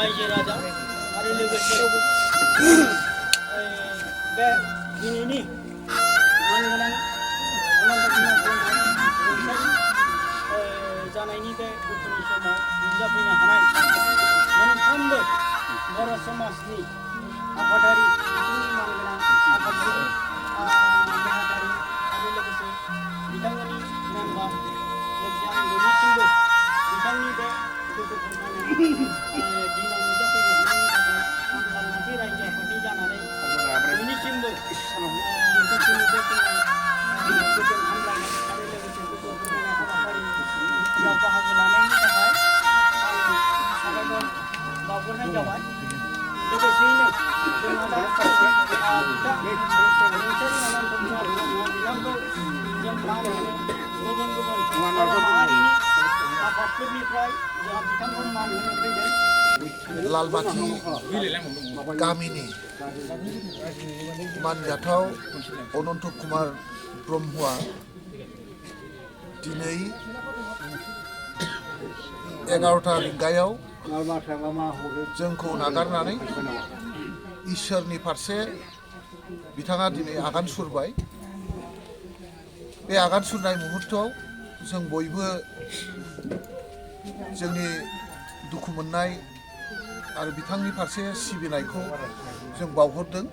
रायजो राजा आरो लोगोसे बे दिनैनि मानगोनां अनन्त कुमार ब्रह्म जानायनि बे दुखुनि समाव नुजाफैनो हानाय मोनफ्रोमबो बर' समाजनि आफादारि बिथिंनि मानगोनां आफादगिरि नेहाथारि आरो लोगोसे बिथांमोननि मेम्बार लोगोसे आं बयनिसिमबो बिथांनि बे दुखु फोरमायनाय दिनाव नुजाफैनो हानायनि थाखाय आं बालमाथि रायजो आफादनि जानानै बयनिसिमबो दुखुनि बे फैनाय गोजोन हामलायनाय आरो लोगोसे दुखु फोरमायनाय हाबाफारियाव बाहागो लानायनि थाखाय आं साबायखर बावहरनाय जाबाय। लोगोसेयैनो जोंहा दा बिथां रुंसारि अनन्त कुमार ब्रह्म बिथांखौ जों मान होनो गुबुन गुबुन बर' माहारिनि आफादफोरनिफ्राय जोंहा बिथांखौ मान होनो फैदों। लालबाथि गामिनि मानजाथाव अनन्त कुमार ब्रह्मआ दिनै 11टा रिंगायाव जोंखौ नागारनानै इसोरनि फारसे बिथाङा दिनै आगान सुरबाय। बे आगान सुरनाय मुहुर्तआव जों बयबो जोंनि दुखु मोननाय आरो बिथांनि फारसे सिबिनायखौ जों बावहरदों।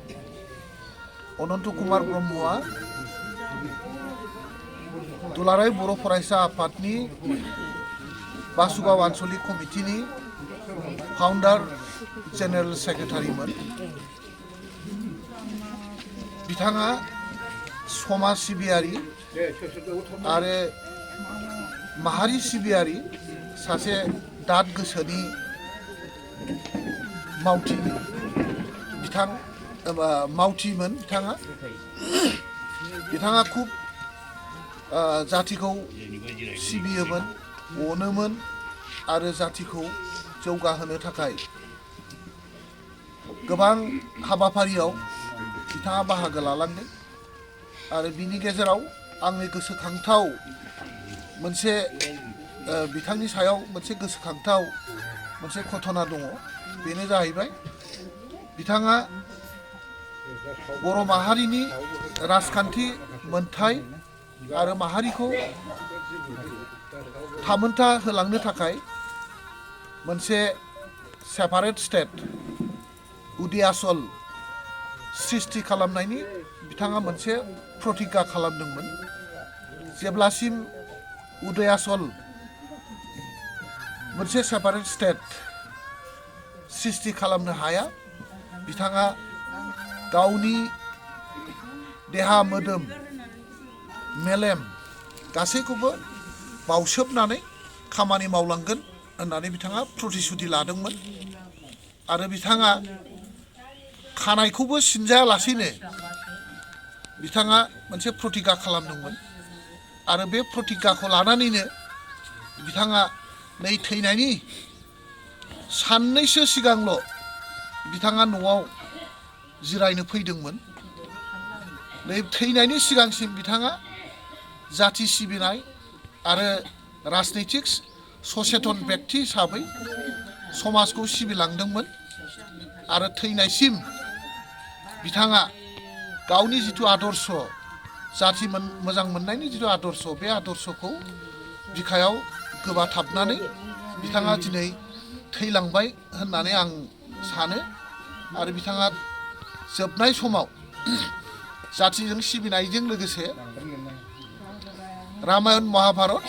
अनन्त कुमार ब्रह्मआ दुलाराय बर' फरायसा आफादनि बासुगाव आन्चलिक कमिटिनि फाउन्डार जेनेरेल सेक्रेटारिमोन। बिथाङा समाज सिबियारि आरो माहारि सिबियारि सासे दाद गोसोनि मावथिमोन। बिथाङा खुब जातिखौ सिबियोमोन, अनोमोन आरो जातिखौ जौगाहोनो थाखाय गोबां हाबाफारियाव बिथाङा बाहागो लालांदों। आरो बिनि गेजेराव आंनि गोसोखांथाव मोनसे बिथांनि सायाव मोनसे गोसोखांथाव मोनसे घटना दङ। बेनो जाहैबाय बिथाङा बर' माहारिनि राजखान्थि मोनथाय आरो माहारिखौ थामोनथा होलांनो थाखाय मोनसे सेपारेट स्टेट उदियासल सृष्टि खालामनायनि बिथाङा मोनसे प्रतिज्ञा खालामदोंमोन। जेब्लासिम उदयासल मोनसे सेपारेट स्टेट सृष्टि खालामनो हाया, बिथाङा गावनि देहा मोदोम मेलेम गासैखौबो बावसोबनानै खामानि मावलांगोन होननानै बिथाङा प्रतिश्रुति लादोंमोन। आरो बिथाङा खानायखौबो सिनजायालासेनो बिथाङा मोनसे प्रतिज्ञा खालामदोंमोन। आरो बे प्रतिज्ञाखौ लानानैनो बिथाङा नै थैनायनि साननैसो सिगांल' बिथाङा न'आव जिरायनो फैदोंमोन। नै थैनायनि सिगांसिम बिथाङा जाति सिबिनाय आरो राजनितिक सचेतन बेक्ति हिसाबै समाजखौ सिबिलांदोंमोन। आरो थैनायसिम बिथाङा गावनि जिथु आदर्श, जाति मोजां मोननायनि जिथु आदर्श, बे आदर्शखौ बिखायाव गोबाथाबनानै बिथाङा दिनै थैलांबाय होननानै आं सानो। आरो बिथाङा जोबनाय समाव जातिजों सिबिनायजों लोगोसे रामायण महाभारत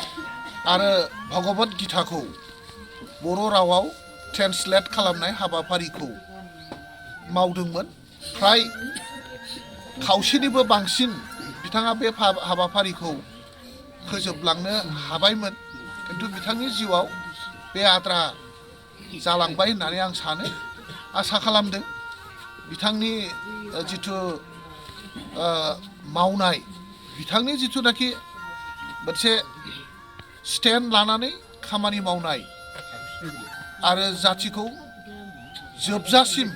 आरो भगवत गीताखौ बर' रावाव ट्रेन्सलेट खालामनाय हाबाफारिखौ मावदोंमोन। फ्राय खावसेनिबो बांसिन बिथाङा बे हाबाफारिखौ फोजोबलांनो हाबायमोन। खिन्थु बिथांनि जिउआव बे आद्रा जालांबाय होननानै आं सानो। आसा खालामदों बिथांनि जिथु मावनाय, बिथांनि जिथुनाखि मोनसे स्टेन्ड लानानै खामानि मावनाय आरो जातिखौ जोबजासिम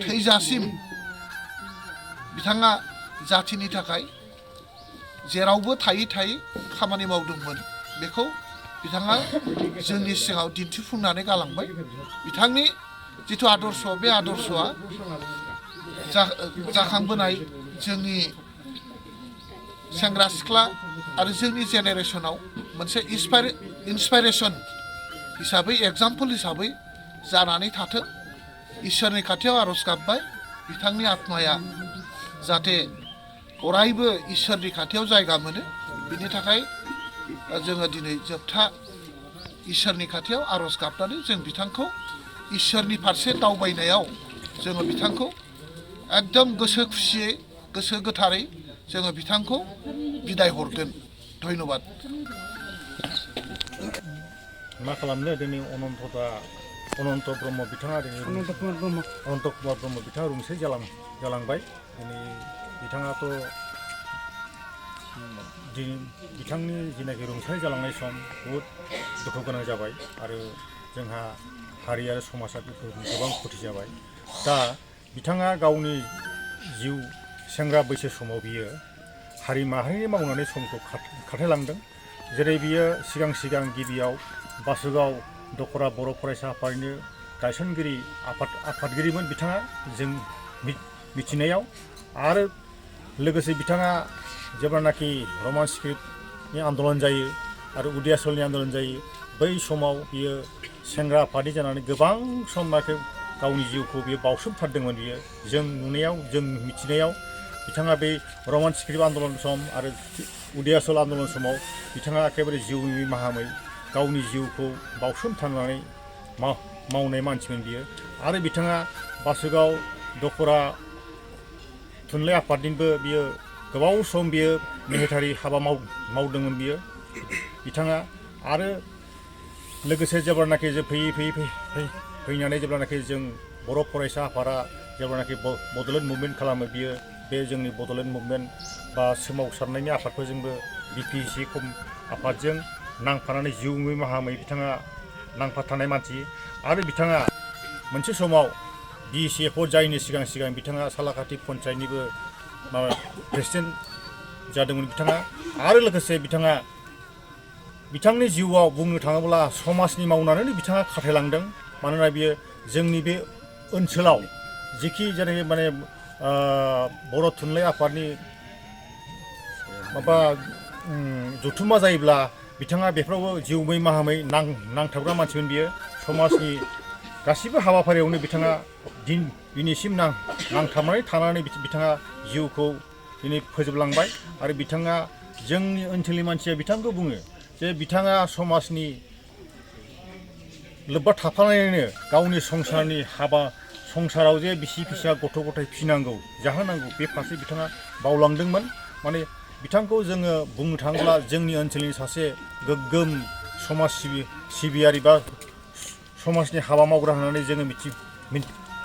थैजासिम बिथाङा जातिनि थाखाय जेरावबो थायै थायै खामानि मावदोंमोन, बेखौ बिथाङा जोंनि सिगाङाव दिन्थिफुंनानै गालांबाय। बिथांनि जिथु आदर्श बे आदर्शआ जाखांबोनाय जोंनि सेंग्रा सिख्ला आरो जोंनि जेनेरेसनाव मोनसे इन्सपाइरेसन हिसाबै एग्जाम्पल हिसाबै जानानै थाथों इसोरनि खाथियाव आर'ज गाबबाय बिथांनि आत्माया जाहाथे अरायबो इसोरनि खाथियाव जायगा मोनो बिनि थाखाय जोङो दिनै जोबथा इसोरनि खाथियाव आर'ज गाबनानै जों बिथांखौ इसोरनि फारसे दावबायनायाव जोङो बिथांखौ एकदम गोसो खुसियै गोसो गोथारै जोङो बिथांखौ बिदाय हरगोन धन्यबाद मा खालामनो दिनै अनन्त ब्रह्म बिथाङा दिनै अनन्त कुमार ब्रह्म बिथाङा रुंसारि जालांबाय दिनै बिथाङाथ' बिथांनि जिनाखि रुंसारि जालांनाय सम बहुद दुखु गोनां जाबाय आरो जोंहा हारि आरो समाजा गोबां खथि जाबाय दा बिथाङा गावनि जिउ सेंग्रा बैसो समाव बियो हारि माहारिनि मावनानै समखौ खाथायलांदों जेरै बियो सिगां गिबियाव बासुगाव दखरा बर' फरायसा आफादनि गायसनगिरि आफादगिरिमोन बिथाङा जों मिथिनायाव आरो लोगोसे बिथाङा जेब्लानाखि रमान स्क्रिप्टनि आन्दलन जायो आरो उदियासलनि आन्दलन जायो बै समाव बियो सेंग्रा आफादनि जानानै गोबां सम गावनि जिउखौ बियो बावसोमथारदोंमोन बियो जों नुनायाव जों मिथिनायाव बिथाङा बे रमान स्क्रिप्ट आन्दलन सम आरो उदियासल आन्दलन समाव बिथाङा एखेबारे जिउनि माहामै गावनि जिउखौ बावसोमथारनानै मावनाय मानसिमोन बियो आरो बिथाङा बासुगाव दखरा थुनलाइ आफादनिबो बियो गोबाव सम बियो नेहाथारि हाबा मावदोंमोन बियो बिथाङा आरो लोगोसे जेब्लानाखि जों फैनानै जेब्लानाखि जों बर' फरायसा आफादा जेब्लानाखि बड'लेण्ड मुभमेन्ट खालामो बियो बे जोंनि बड'लेण्ड मुभमेन्ट बा सोमावसारनायनि आफादफोरजोंबो बिपिसि आफादजों नांफानानै जिउनि माहामै बिथाङा नांफाथानाय मानसि आरो बिथाङा मोनसे समाव DCFO जायैनि सिगां बिथाङा सालाकाथि पन्चायतनिबो माबा प्रेसिडेन्ट जादोंमोन बिथाङा आरो लोगोसे बिथांनि जिउआव बुंनो थाङोब्ला समाजनि मावनानै बिथाङा खाथायलांदों मानोना बियो जोंनि बे ओनसोलाव जिखि जेरै माने बर' थुनलाइ आफादनि माबा जथुम्मा जायोब्ला बिथाङा बेफोरावबो जिउमै माहामै नांथाबग्रा मानसिमोन बियो समाजनि गासिबो हाबाफारियावनो बिथाङा दिनैसिम नांथाबनानै थानानै बिथाङा जिउखौ दिनै फोजोबलांबाय आरो बिथाङा जोंनि ओनसोलनि मानसिया बिथांखौ बुङो जे बिथाङा समाजनि लोब्बा थाफानानैनो गावनि संसाराव जे बिसि फिसा गथ' गथाय फिनांगौ जाहोनांगौ बे फारसे बिथाङा बावलांदोंमोन माने बिथांखौ जोङो बुंनो थाङोब्ला जोंनि ओनसोलनि सासे गोग्गोम समाज सिबियारि बा समाजनि हाबा मावग्रा होननानै जोङो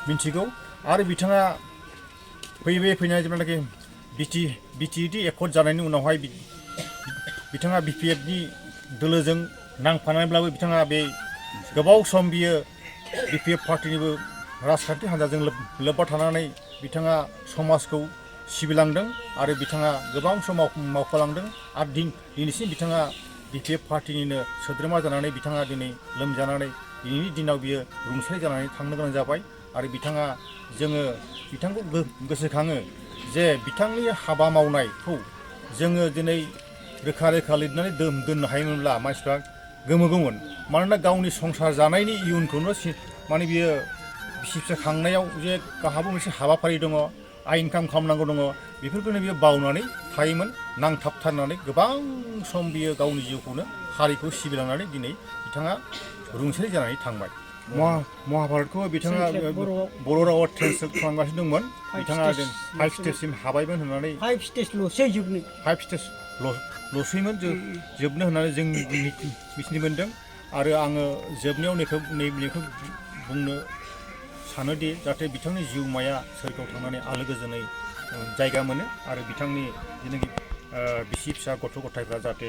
मिथिगौ आरो बिथाङा फैनाय जेब्लानाखि बिटिएडि एकर्ड जानायनि उनावहाय बिथाङा BPFनि दोलोजों नांफानानैब्लाबो बिथाङा बे गोबाव सम बियो BPF पार्टिनिबो राजखान्थि हान्जाजों लोब्बा थानानै बिथाङा समाजखौ सिबिलांदों आरो बिथाङा गोबां सम मावफालांदों आरो दिनैसिम बिथाङा BPF पार्टिनिनो सोद्रोमा जानानै बिथाङा दिनै लोमजानानै दिनैनि दिनाव बियो रुंसारि जानानै थांनो गोनां जाबाय आरो जोङो बिथांखौ गोसोखाङो जे बिथांनि हाबा मावनायखौ जोङो दिनै रोखा लिरनानै दोननो हायोमोनब्ला मानसिफ्रा गोमोगौमोन मानोना गावनि संसार जानायनि इयुनखौनो माने बियो बिसि फिसा खांनायाव जे गावहाबो मोनसे हाबाफारि दङ इनकाम खालामनांगौ दङ बेफोरखौनो बियो बावनानै थायोमोन नांथाबथारनानै गोबां सम बियो गावनि जिउखौनो हारिखौ सिबिलांनानै दिनै बिथाङा रुंसारि जानानै थांबाय महाभारतखौ बिथाङा बर' रावाव ट्रेन्सलेट खालामगासिनो दंमोन बिथाङा 5 स्टेजसिम हाबायमोन होननानै 5 स्टेजल'सै जोबनो 5 स्टेजल'सैमोन जोबनो होननानै जों मिथिनो मोन्दों आरो आङो जोबनायाव नैबेखौ बुंनो सानोदि जाहाथे बिथांनि जिउमाया सोरगोआव थांनानै आलो गोजोनै जायगा मोनो आरो बिथांनि जेनाखि बिसि फिसा गथ' गथायफ्रा जाहाथे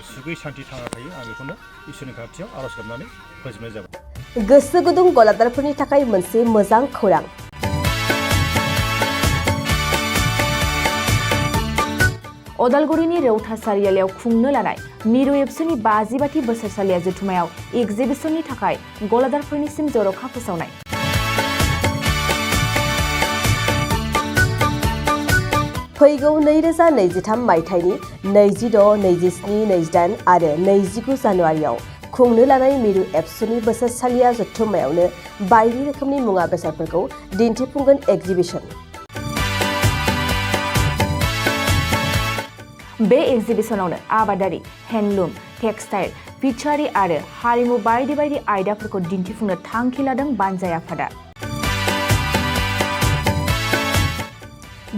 सुखै सान्थि थांना थायो आं बेखौनो इसोरनि खाथियाव आर'ज गाबनानै फोजोबनाय जाबाय। गोसो गुदुं गलादारफोरनि थाखाय मोनसे मोजां खौरां। अदालगुरिनि रौता सारियालियाव खुंनो लानाय मिरु एबसुनि 50 बोसोरसालिया जथुमायाव एगजिबिसननि थाखाय गलादारफोरनिसिम जर'खा फोसावनाय। फैगौ 2023 मायथाइनि 26, 27, 28 आरो 29 जानुवारियाव खुंनो लानाय मिरु एबसुनि बोसोरसालिया जथुम्मायावनो बायदि रोखोमनि मुवा बेसादफोरखौ दिन्थिफुंगोन एग्जिबिशन। बे एग्जिबिशनावनो आबादारि, हेन्डलुम, टेक्सटाइल, फिचारि आरो हारिमु बायदि बायदि आयदाफोरखौ दिन्थिफुंनो थांखि लादों बानजाय आफादा।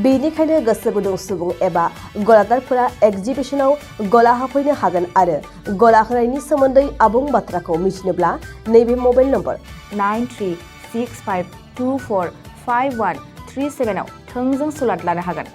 बेनिखायनो गोसो गुदुं सुबुं एबा गलादारफोरा एग्जिबिशनाव गला हाफैनो हागोन आरो गला होनायनि सोमोन्दै आबुं बाथ्राखौ मिथिनोब्ला नैबे मबाइल नम्बर 9365245137 आव थोंजों सुलाद लानो हागोन।